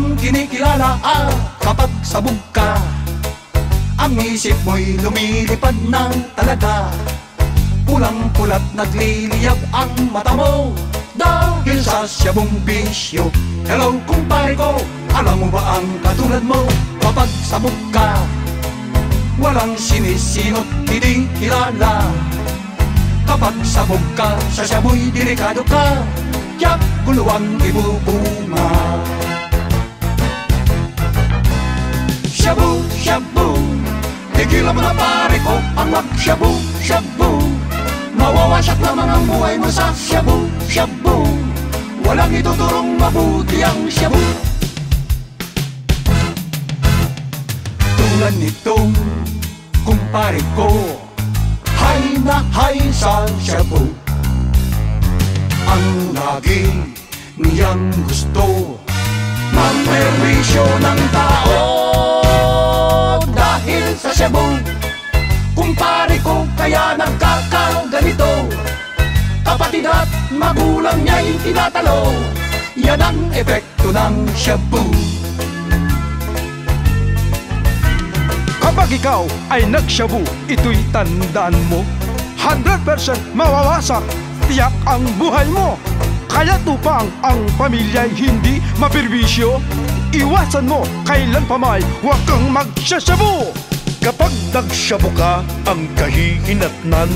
walang kinikilala kapag sabog ka. Ang isip mo'y lumilipad ng talaga. Pulang-pulat nagliliyab ang mata mo dahil sa siyabong bisyo. Hello kumpare ko, alam mo ba ang katulad mo? Kapag sabog ka, walang sinisino't hindi kilala. Kapag sabog ka, sa siyabo'y delikado ka, tiyak gulo ang ibubunga. Shabu, shabu, tigilan mo na pare ko ang mag-shabu, shabu. Mawawasak naman ang buhay mo sa shabu, shabu. Walang ituturong mabuti ang shabu. Tulad nitong kumpare ko, hay na hay sa shabu. Ang lagi niyang gusto, magperwisyo ng tao dahil sa shabu. Kumpare ko kaya nagkakaganito, kapatid at magulang niya'y tinatalo. Yan ang epekto ng shabu. Kapag ikaw ay nagshabu, ito'y tandaan mo, 100% mawawasak, tiyak ang buhay mo. Kaya tupang ang pamilya'y hindi maperbisyo. Iwasan mo kailan pa may huwag kang magsashabu. Kapag nagshabu ka, ang kahihinatnan,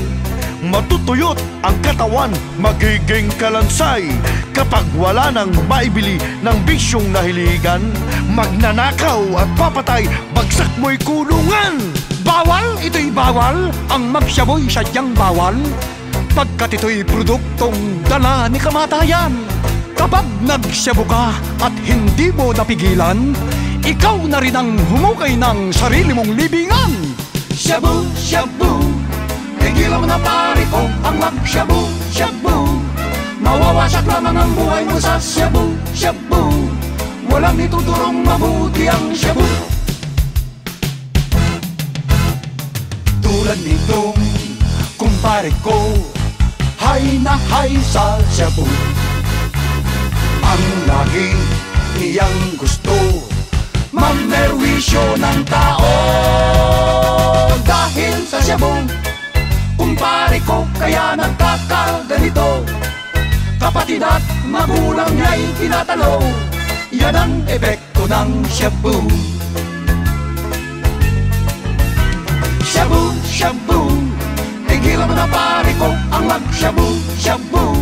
matutuyot ang katawan, magiging kalansay. Kapag wala nang maibili ng bisyong nahiligan, magnanakaw at papatay, bagsak mo'y kulungan. Bawal, ito'y bawal, ang magsyabo'y sadyang bawal, pagkat ito'y produktong dala ni kamatayan. Kapag nagsyabu ka at hindi mo napigilan, ikaw na rin ang humukay ng sarili mong libingan. Shabu, shabu, tigilan mo na pare ko ang mag-shabu, shabu. Mawawasak lamang ang buhay mo sa shabu, shabu. Walang ituturong mabuti ang shabu. Tulad nitong kumpare ko, hay na hay sa shabu. Ang lagi niyang gusto, magmerwisyo ng tao dahil sa shabu. Kumpare ko kaya nagkakaganito, kapatid at magulang niya'y tinatalo. Yan ang epekto ng shabu. Shabu, shabu, tigilan mo na pare ko ang mag-shabu, shabu.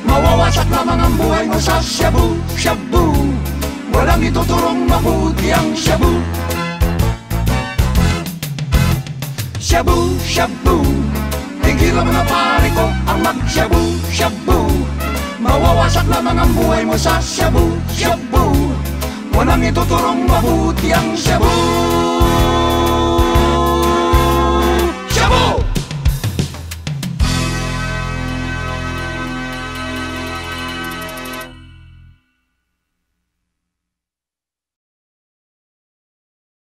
Mawawasak naman ang buhay mo sa shabu, shabu. Walang ituturong mabuti ang shabu. Shabu, shabu, tigilan mo na pare ko ang mag-shabu, shabu. Mawawasak naman ang buhay mo sa shabu, shabu. Walang ituturong mabuti ang shabu.